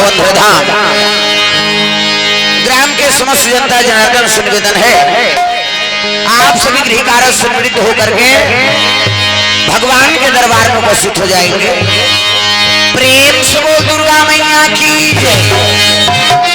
पावन धाम ग्राम के समस्त जनता जनार्दन से निवेदन है, आप सभी गृह कार्य सम्मिलित होकर के भगवान के दरबार में उपस्थित हो जाएंगे। प्रेम से वो दुर्गा मैया की जय।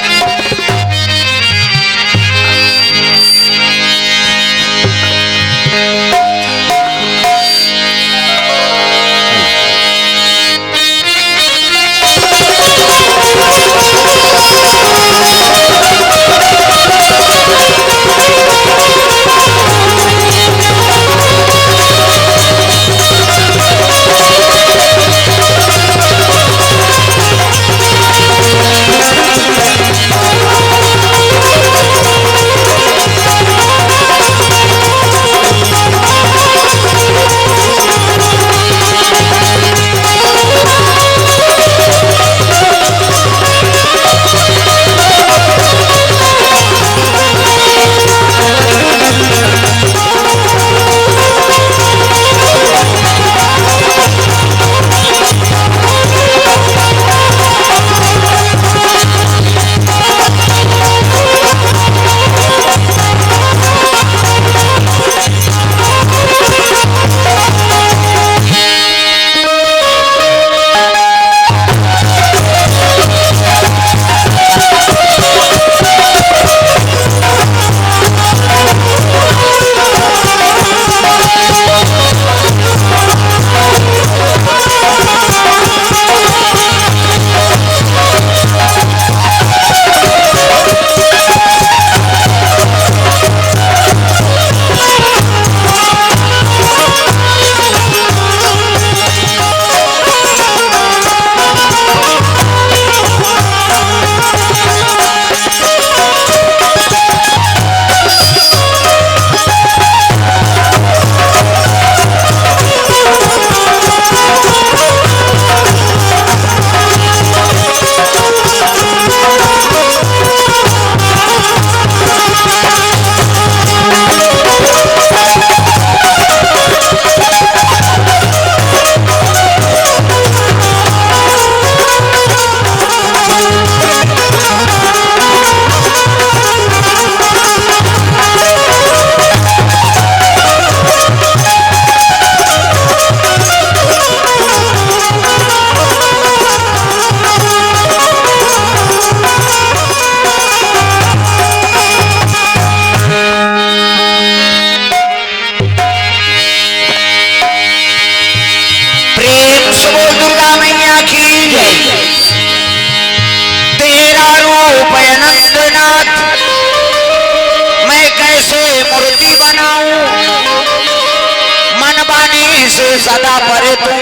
सदा परे तुम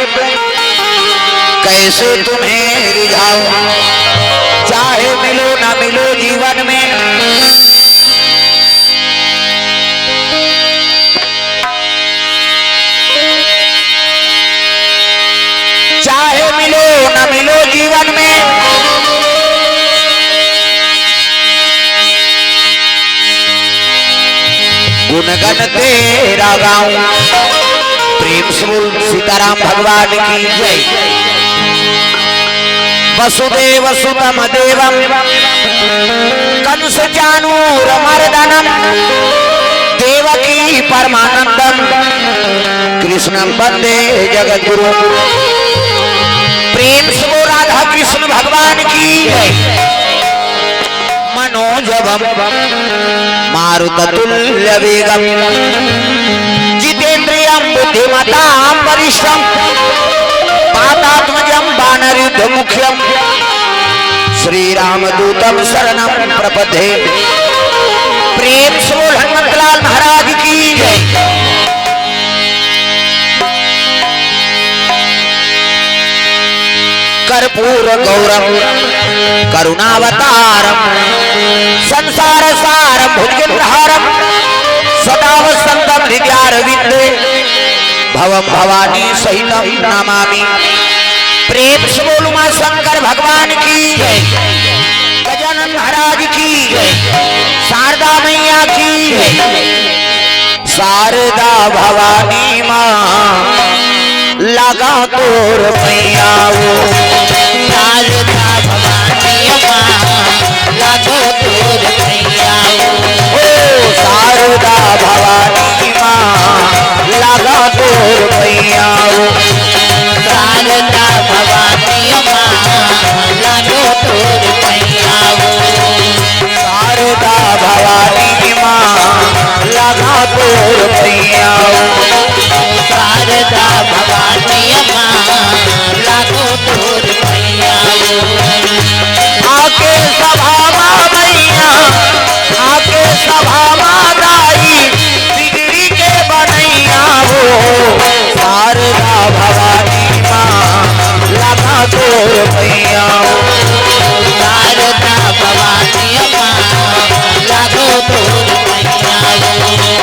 कैसे तुम्हें रिझाओ, चाहे मिलो ना मिलो जीवन में चाहे मिलो ना मिलो जीवन में गुणगन तेरा गाऊं। प्रेम से बोल सीताराम भगवान की जय। वसुदेव सुतम देवम कंस चाणूरमर्दनम देवकी परमानंदम कृष्णं वंदे जगद्गुरु। प्रेम से बोल राधा कृष्ण भगवान की जय। मनोजवम मारुततुल्य वेगम जितेन्द्रियं बुद्धिमतां वरिष्ठं पातात्मजं वानरयुद्धमुख्यं श्रीरामदूतं शरणं प्रपद्ये। प्रेम से बोल हनुमंतलाल महाराज की जय। कर्पूर गौरम करुणावतारम संसार सारम भुजगेन्द्रहारम सदा वसंतम हृदयारविंदे भवम भवानी सहितम नमामि। प्रेम से बोल उमा शंकर भगवान की जय। गजानन महाराज की जय। शारदा मैया की जय। शारदा भवानी माँ लगा तोर मैया वो शारदा भवानी भवानी माँ लगा तोर भैया शारदा भवानी माँ लागो तोर भैया आके सभा मैया आके सभा दाई बिगड़ी के बनैया हो शारदा भवानी माँ लगा तोर भैया शारदा भवानी माँ लागो तोर भैया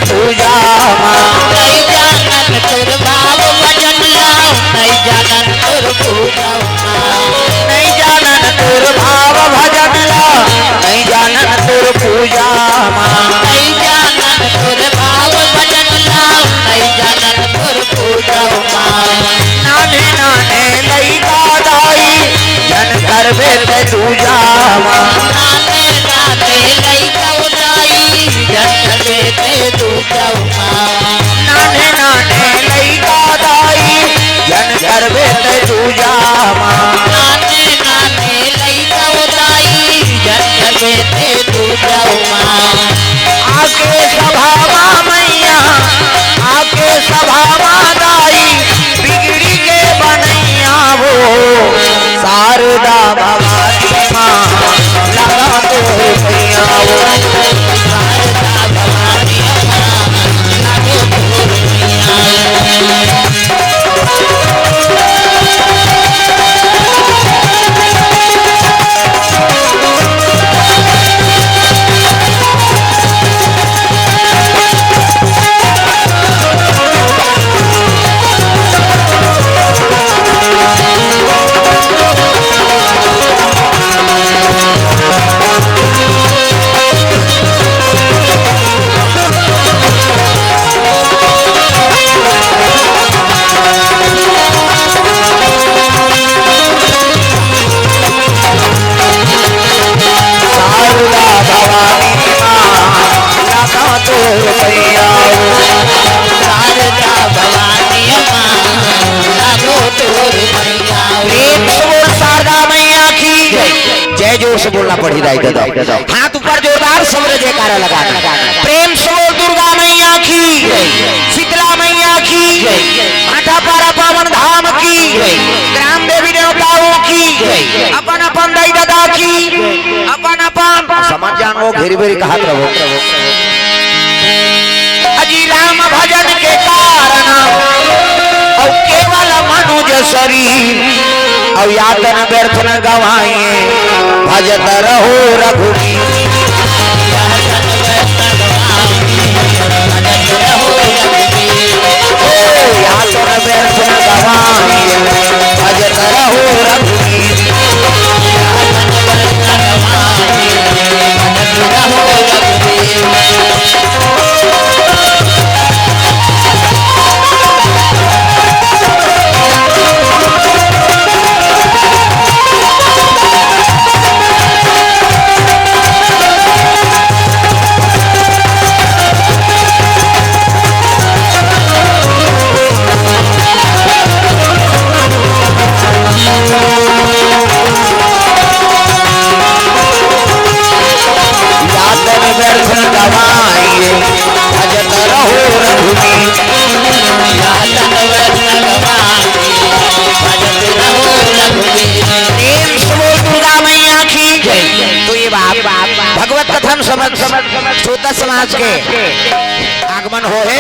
पूजा नहीं जानन तोर भाव भजन लाओ नहीं जानन तोर पूजा नहीं जानन तोर भाव भजन ला नहीं जानन तोर पूजा नहीं जानन तोर भाव भजन लाओ नहीं जानन तोर पूजा नाने नाने लइका दाई जन करबे ते पूजा नाने नाने लइका उदाई जन करबे ते पूजा नाने नाने लइका दाई जन करबे ते पूजा नाने नाने लइका उदाई जन करबे ते पूजा आके सभा मैया आके सभा दाई बिगड़ी के बनैया हो शारदा भवानी माँ लगा तोर भैया हो शारदा भवानी माँ लागो तोर भैया शारदा भवानी माँ लगा तोर भैया शारदा भवानी माँ लागो तोर भैया प्रेम से बोल शारदा मैया की जय जोर से बोलना पड़ी रही दादा हाथ ऊपर जोरदार सबरे जयकारा लगाना प्रेम से बोल दुर्गा मैया की शीतला मैया की माता पारा पावन धाम की ग्राम देवी देवताओं की अपन अपन दाई दादा की अपन अपन समझ जानो घेरी बेरी का हाथ रहो अजी राम भजन के कारण और केवल मनुज शरीर और यातन व्यर्थ न गवाइए भजत रहो रघुवीर यातन व्यर्थ न गवाइए भजत रहो रघुवीर भगवत कथन समझ श्रोता समाज के आगमन हो है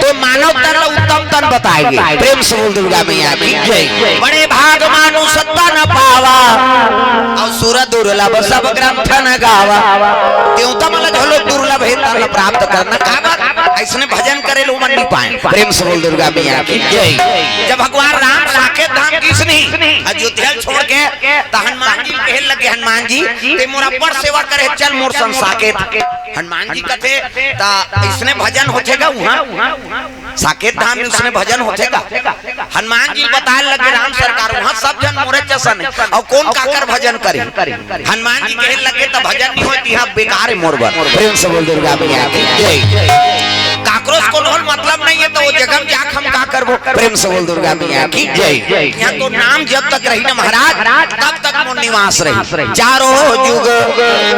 तो मानव उत्तम तन बताएंगे। प्रेम से बोल दुर्गा मैया की जय। बड़े भाग मानु सत्ता न पावा और सुर दुर्लभ सब ग्रंथ न गावा त्यों तमल झोलो दुर्लभ है तल प्राप्त करना कावा ऐसने भजन करे लो मन नहीं पाए। प्रेम से बोल दुर्गा मैया की जय। जब भगवान राम साकेत धाम किसनी अयोध्या छोड़ के तो हनुमान जी कहे लगे हनुमान जी ते मोरा पर सेवा करे चल मोर सन साकेत। हनुमान जी कथे ता इसने भजन होतेगा वहां साकेत धाम में उसने भजन होतेगा। हनुमान जी बताए लगे राम सरकार वहां सब जन मोरे चसन और कौन काकर भजन करे। हनुमान जी कहे लगे तो भजन नहीं होती यहां बेकार है मोरबर। प्रेम से बोल दुर्गा मैया की जय। काकरोच को नोल मतलब नहीं है तो वो जगह जाक हम का करबो। प्रेम से बोल दुर्गा मैया की जय। यहाँ तो नाम जब तक रही ना महाराज तब तक मोर निवास रही। चारों युग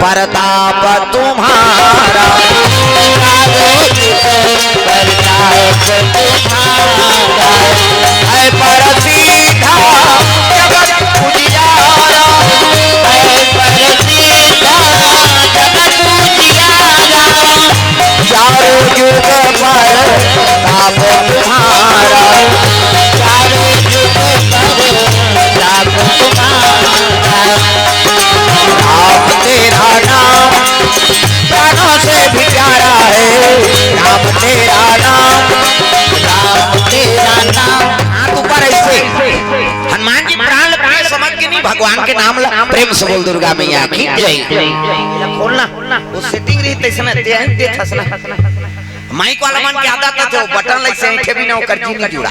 प्रताप तुम्हारा है परसीधा जगत उजियारा है परसीधा जगत उजियारा चारों युग प्रताप तुम्हारा चारों युग प्रताप तुम्हारा राम तेरा नाम प्राणों से भी प्यारा है। राम तेरा नाम हाथ ऊपर ऐसे हनुमान जी प्राण प्राण समझ के नहीं भगवान के नाम ला। प्रेम से बोल दुर्गा मैया की जय। खोलना वो सेटिंग रही तैसे ना दे थसना माइक वाला मन के आदत था वो बटन लइसे ऐठे भी ना ओकर जी नहीं जुड़ा।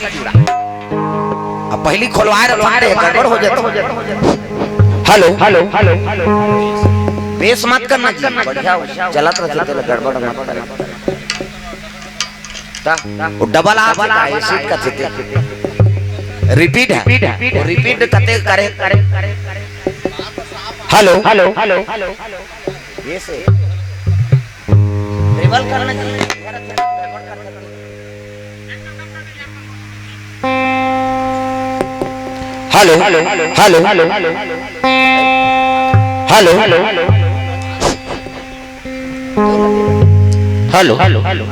अब पहली खोलवाए रहे गड़बड़ हो जाता। हेलो हेलो हेलो बेस मत करना जी बढ़िया चलत रहते तेरे गड़बड़ मत करना वो डबल आप एसिड का थे रिपीट है रिपीट कते करे हेलो हेलो हेलो ये से ट्रेवल करना चाहिए hello hello hello hello hello hello hello hello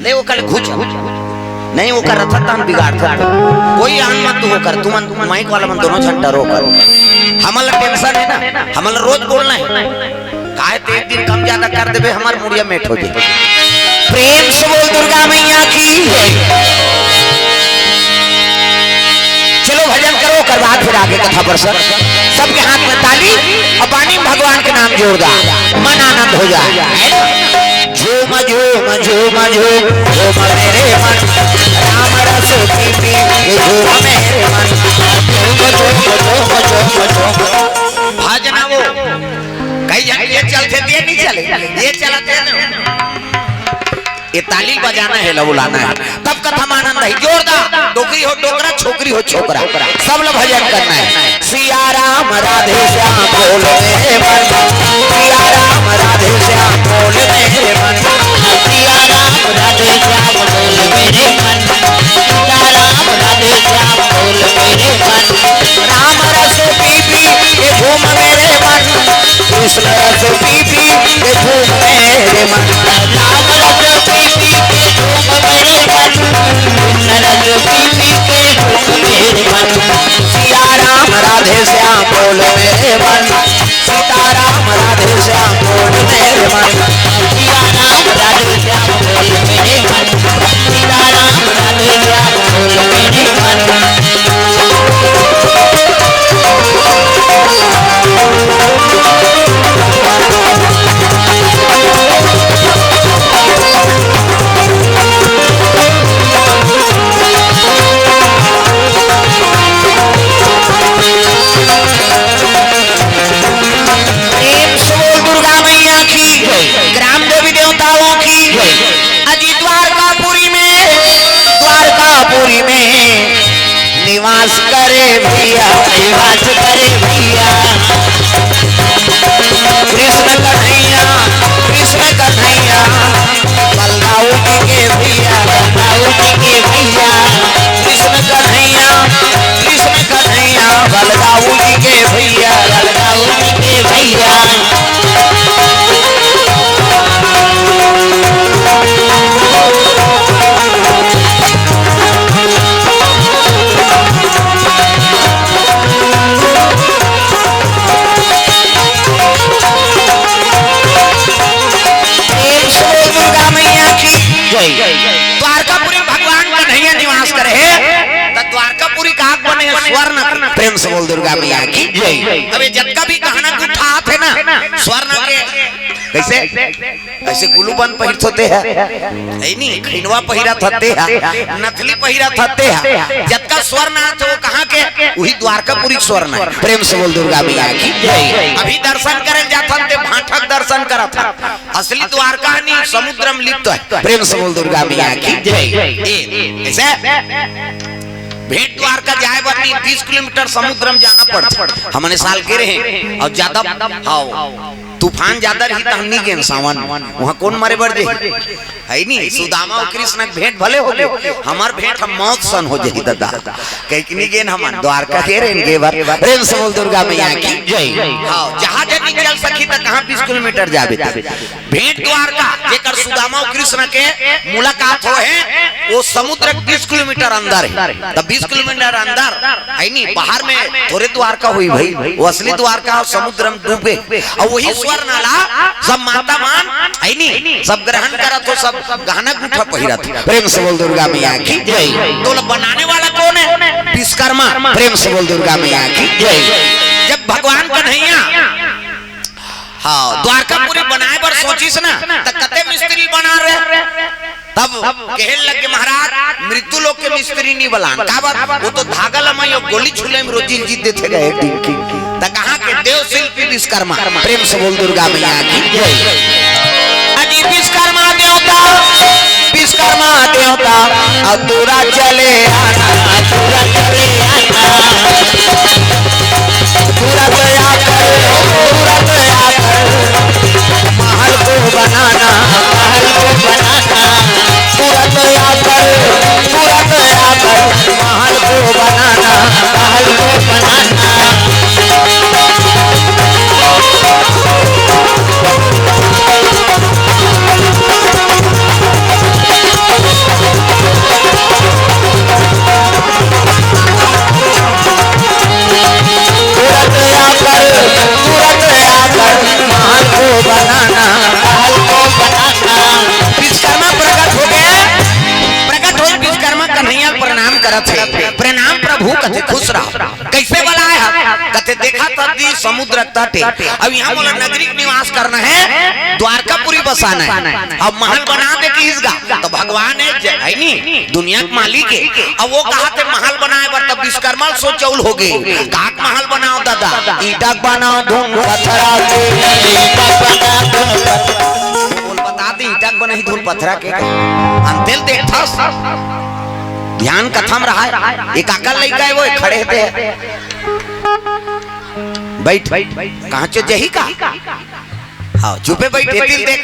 ले वो कल घुच नहीं वो कर रहा था हम बिगाड़ था कोई आन मत हो कर तुम माइक वाला मन दोनों झंडा रो कर हमारा टेंशन है ना हमारा रोज बोलना है काहे तो एक दिन कम ज्यादा कर देबे हमार मुड़िया मेट हो जाए। प्रेम से बोल दुर्गा मैया की चलो भजन करो कर बाद फिर आगे कथा पर सबके हाथ में ताली और पानी भगवान के नाम जोरदार मन आनंद हो जाए। झूम झूम झूम झूम झूम मेरे मन राम रस पी झूम मेरे मन झूम झूम झूम झूम भजना वो कई ये चलते थे नहीं चले ये चलाते ना ये ताली बजाना है बुलाना है तब कथा आनंद है जोरदार डोकरी हो डोकरा छोकरी हो छोकरा सब लोग भजन करना है। सिया राम राधे श्याम बोल मेरे मन सिया राम राधे श्याम बोल मेरे मन सिया राम राधे श्याम बोल मेरे मन सिया राम राधे श्याम बोल मेरे मन राम रस पी ये झूम मेरे मन कृष्ण रस पी ये झूम मेरे मन राम रस पी के झूम मेरे मन कृष्ण रस पी के झूम मेरे मन सिया राम राधे श्याम बोल मेरे मन सीता राम राधे श्याम बोल मेरे मन सिया राम राधे श्याम बोल मेरे मन सीता राम राधे श्याम बोल मेरे मन ग्राम देवी देवताओं की अजी द्वारकापुरी में निवास करे भैया कृष्ण कन्हैया बलदाऊ जी के भैया कृष्ण कन्हैया बलदाऊ जी के भैया स्वर्ण प्रेम से बोल दुर्गा मैया की जय। अबे जब भी गहना गुठा थे ना स्वर्ण के कैसे ऐसे गुलूबन पहिरत होते हैं है नहीं खिनवा पहिरा थते हैं नथली पहिरा थते हैं जब स्वर्ण आते वो कहाँ के वही द्वारकापुरी स्वर्ण प्रेम से बोल दुर्गा मैया की जय। अभी दर्शन करें जाता थे भाटक दर्शन करा था असली द्वारका नहीं समुद्रम लिप्त है प्रेम से बोल दुर्गा मैया की जय। ऐसे भेंट द्वारका जाए बनी 20 किलोमीटर समुद्रम जाना पड़ता हमने साल के रहे और ज्यादा तूफान ज्यादा रही तो हमनी के सावन वहाँ कौन मरे बढ़ जाए है नहीं सुदामा और कृष्ण भेंट भले हो गए हमार भेंट हम मौत सन हो जाए दादा कहीं गेन हम द्वारका के रहेंगे प्रेम से बोल दुर्गा मैया की जय। हाँ जहाज नहीं चल सकी तो कहाँ 20 किलोमीटर जाबे भेंट द्वारका जेकर सुदामा और कृष्ण के मुलाकात हो है वो समुद्र 20 किलोमीटर अंदर है तब 20 किलोमीटर अंदर है नहीं बाहर में थोड़े द्वारका हुई भाई वो असली द्वारका समुद्र में डूबे और वही स्वर्ण आला सब माता मान है नहीं सब ग्रहण करा तो सब गहना गुठा पहिरा था प्रेम से बोल दुर्गा मैया की जय। तो बनाने वाला कौन है विश्वकर्मा प्रेम से बोल दुर्गा मैया की जय। जब भगवान कन्हैया हाँ द्वारकापुरी बनाए पर सोचिस ना तो कते मिस्त्री बना रहे तब कहने लगे महाराज मृत्यु लोग के मिस्त्री नहीं बलान का बात वो तो धागा लमाई और गोली छुले में रोजी जीत देते गए एक दिन की तो कहाँ के देव शिल्पी विश्वकर्मा प्रेम से बोल दुर्गा मैया की जय। अजी विश्वकर्मा देवता अधूरा चले अधूरा चले पूरा गया महल को बनाना पूरा गया महल को बनाना प्रणाम प्रभु कथे खुश रहो कैसे बनाया कथे देखा तब समुद्र तटे अब यहाँ बोला नगरी निवास करना है द्वारकापुरी बसाना है अब महल बना दे किसका तो भगवान है नहीं दुनिया के मालिक है अब वो कहा थे महल बनाए पर तब विश्वकर्मा सोचौल हो गए काक महल बनाओ दादा ईटा बनाओ धूम पत्थरा बता दे ईटा बनाई धूल पत्थरा के अंतेल देखा ध्यान कथम रहा है एक अकल नहीं गए वो खड़े थे बैठ कहाँ चो जही का हाँ चुपे बैठे देख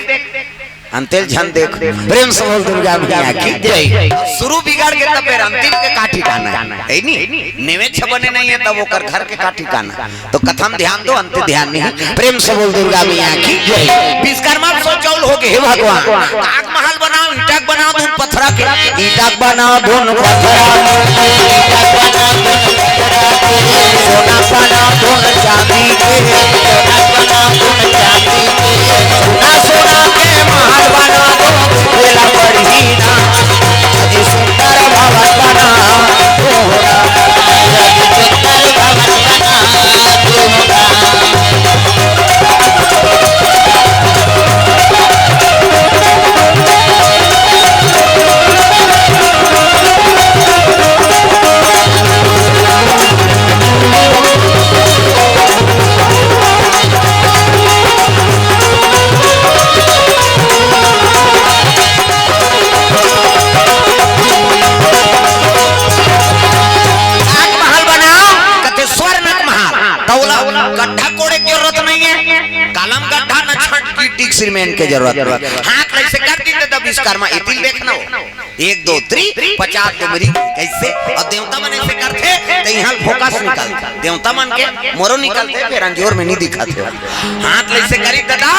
अंतिल झन देख प्रेम से बोल दुर्गा मैया की जय। शुरू बिगाड़ के तब फिर अंतिम के का ठिकाना है नहीं निवेश बने नहीं है तब वो कर घर के का ठिकाना तो कथम ध्यान दो अंत ध्यान नहीं प्रेम से बोल दुर्गा मैया की जय। विश्वकर्मा सोचौल हो गए भगवान काक महल बनाओ ईटाक बनाओ धून पत्थरा के ईटाक बनाओ धून पत्थरा सोना बनाओ धून चांदी के सोना के महल बना दो बेला बढ़ी ना अति सुंदर भवन बना तोहरा अति सुंदर भवन बना तोहरा सीमेंट के जरूरत है हाथ कैसे कर देते तब विश्वकर्मा इतिल देखना हो 1 2 3 50 डुमरी कैसे और देवता मन ऐसे करते तो यहाँ फोकस निकलता देवता मन के मोरो निकलते फिर अंजोर में नहीं दिखाते हाथ कैसे करी दादा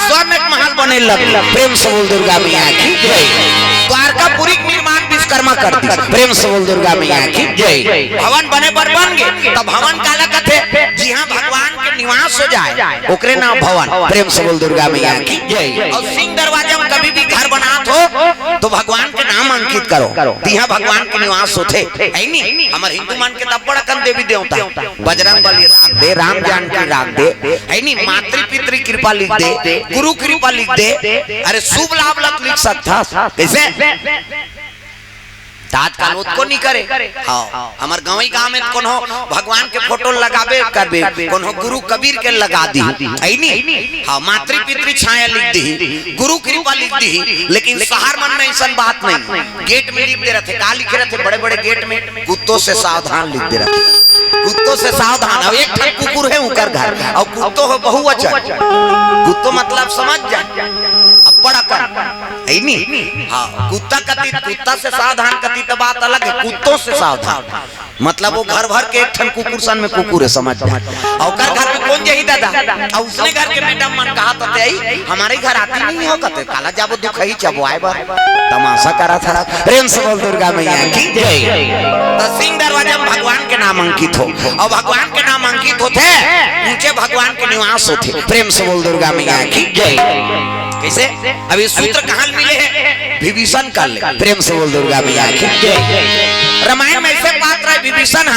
स्वर्ण महल बने लग प्रेम से बोल दुर्गा मैया की जय। द्वारकापुरी निर्माण विश्वकर्मा करती प्रेम से बोल दुर्गा मैया की जय। भवन बने पर बन गए तब भवन काला कथे जी हाँ भगवान के निवास हो जाए ओकरे नाम भवन प्रेम से बोल दुर्गा मैया की जय। और सिंह दरवाजा में कभी भी घर बनात हो तो भगवान के नाम अंकित करो। दिया भगवान के निवास होते है नहीं। हमारे हिंदू मान के तब बड़ा कन देवी देवता बजरंग बली राख दे, राम जानकी राख दे है नहीं। मातृ पितृ कृपा लिख दे, गुरु कृपा लिख दे। अरे शुभ लाभ लग लिख सकता कैसे तात्काल को नहीं करे। हाँ हमार गाँव में कौन हो भगवान के फोटो लगाबे करबे, कौन हो गुरु कबीर के लगा दी है नहीं। हाँ मातृ पितृ छाया लिख दी, गुरु कृपा लिख दी। लेकिन शहर मन में ऐसा बात नहीं। गेट में लिख दे रहे थे, का लिखे रहते बड़े बड़े गेट में, कुत्तों से सावधान लिख दे रहे, कुत्तों से सावधान। अब एक कुकुर है उनकर घर और कुत्तो हो बहुवचन, कुत्तो मतलब समझ जा अब बड़ा कर है नहीं। हाँ कुत्ता कति, कुत्ता से सावधान कति तो बात अलग है, कुत्तों से सावधान मतलब वो घर भर के एक ठन कुकुर सन में कुकुर है समझ जा। और घर में कौन यही दादा और उसने घर के बेटा मन कहा तो हमारे घर आती नहीं हो कहते काला जाबो दुख ही चबो आए बार तमाशा करा था। प्रेम से बोल दुर्गा मैया की जय। तो सिंह दरवाजा में भगवान के नाम अंकित हो और भगवान के नाम अंकित होते ऊंचे भगवान के निवास होते। प्रेम से बोल दुर्गा मैया की जय। कैसे अभी सूत्र कहाँ मिले हैं विभीषण का ले। प्रेम से बोल दुर्गा मैया की जय। रामायण में ऐसे पात्र है विभीषण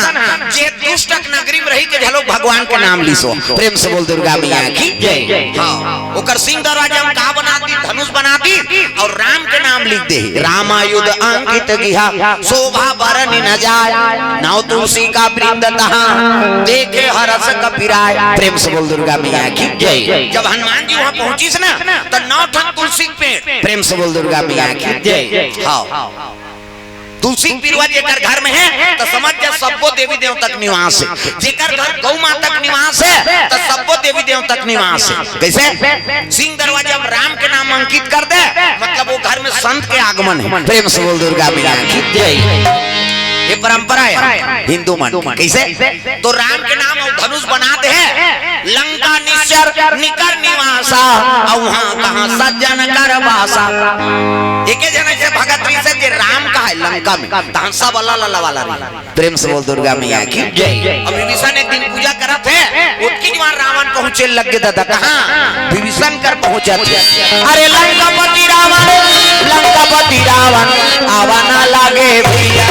जे दुष्टक नगरी में रही के झलो भगवान के नाम लिसो। प्रेम से बोल दुर्गा मैया की जय। हाँ ओकर सिंह दरवाजा में का बना दी, धनुष बना दी और राम के नाम लिख दे। रामायुध अंकित गिहा शोभा बरन न जाय, नाव तुलसी का वृंद तहा देखे हरस कपिराय। प्रेम से बोल दुर्गा मैया की जय। जब हनुमान जी वहाँ पहुंची ना तो 9 ठन तुलसी पेड़। प्रेम से बोल दुर्गा मैया की जय। हाँ तुलसी पिरवा जेकर घर में है तो समझ जा सबको देवी देवता तक निवास है। जेकर घर गौ माता तक निवास है तो सबको देवी देवता तक निवास है। कैसे सिंह दरवाजा में राम के नाम अंकित कर दे मतलब वो घर में संत के आगमन है। प्रेम से बोल दुर्गा मैया की जय। ये परंपरा है हिंदू मन। कैसे तो राम के नाम और धनुष बना दे लंका निश्चर निकर निवासा और वहां कहां सज्जन कर वासा। एक जने से भगत से जे राम का है लंका में तहां सब अल्लाह वाला। प्रेम से बोल दुर्गा मैया की जय। अब विभीषण एक दिन पूजा करत है उनकी जवान रावण पहुंचे लग गए दादा कहां विभीषण कर पहुंचा थे। अरे लंकापति रावण, लंकापति रावण आवा ना लागे भैया,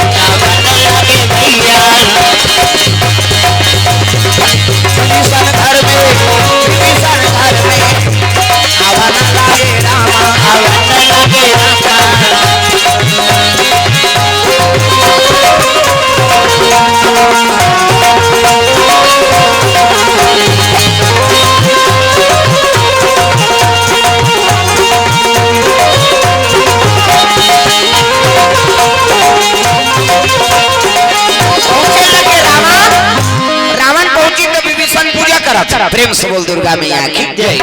विभीषण घर में, विभीषण घर में आवा ना लागे रामा, आवा ना लागे रामा। प्रेम से बोल दुर्गा मैया की जय।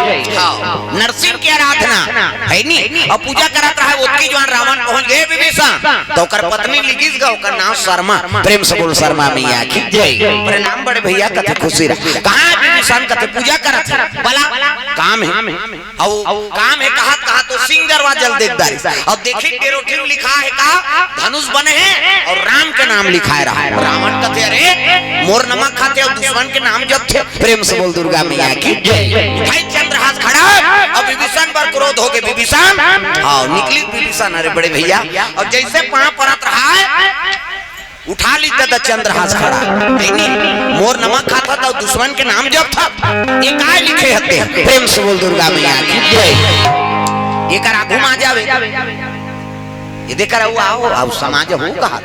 नरसिंह की आराधना है नहीं और पूजा करत रहा उसकी जवान रावण पहुंच गए विभीषण तो कर पत्नी लिखिस गो का नाम शर्मा। प्रेम से बोल शर्मा मैया की जय। प्रणाम बड़े भैया कथे खुशी रहा कहां विभीषण कथे पूजा करत बला काम है और काम है कहा तो सिंह दरवाजा देखदारी और देखी केरोटिन लिखा है का धनुष बने हैं और राम के नाम लिखा है रहा। रावण कथे अरे मोर नमक खाते और दुश्मन के नाम जब थे। प्रेम से बोल दुर्गा मैया की जय। भाई चंद्रहास खड़ा और विभीषण पर क्रोध हो गए। विभीषण हाँ निकली विभीषण अरे बड़े भैया और जैसे पांव परत रहा है उठा ली था चंद्रहास खड़ा नहीं मोर नमक खाता था दुश्मन के नाम जब था ये काय लिखे हते। प्रेम से बोल दुर्गा मैया की जय। ये करा घुमा जावे ये देख रहा आओ अब समाज हो कहा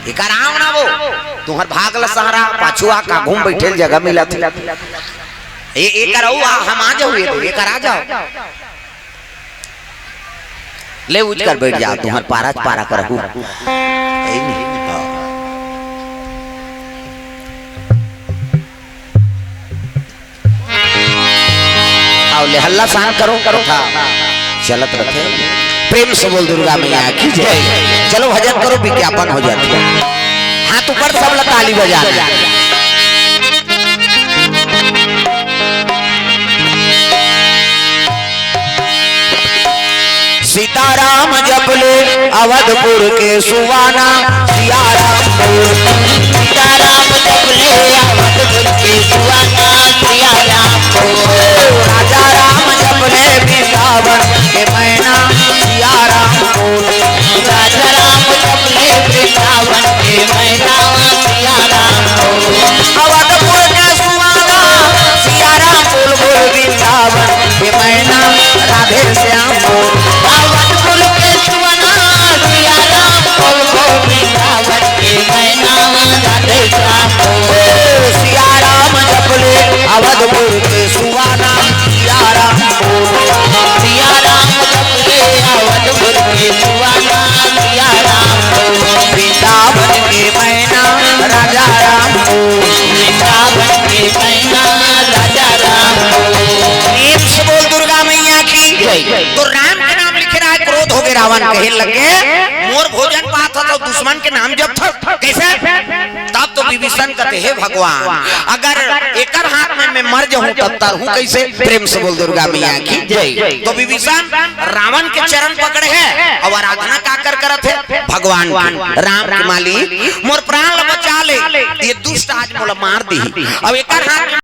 ये कराव ना वो तुहर भागल सहारा पाछुआ का घूम बैठे जगह मिला था ये कराऊ हम आ जाओ ये करा जाओ ले उठ कर बैठ जाओ तुम्हार पारा पारा करहु आओ ले हल्ला शांत करो था चलत रखे। प्रेम से बोल दुर्गा मैया की जय। चलो भजन करो विज्ञापन हो जाती है। हाथ ऊपर सब लोग ताली बजा सीताराम जप ले अवधपुर के सुवाना सियाराम सीताराम जप ले अवधपुर के सुवाना सियाराम राजा राम जप ले वृंदावन के मैना सिया तो राम के नाम लिखे रहा है, क्रोध हो गए रावण, कहे लगे मोर भोजन पात था तो दुश्मन के नाम जब था कैसे। तब तो विभीषण कहते हे भगवान, अगर एक हाथ में मैं मर जाऊं तब तर हूं कैसे। प्रेम से बोल दुर्गा मैया की जय। तो विभीषण रावण के चरण पकड़े है और आराधना का करत है भगवान राम के मालिक मोर प्राण बचा ले, ये दुष्ट आज मोला मार दी। अब एक हाथ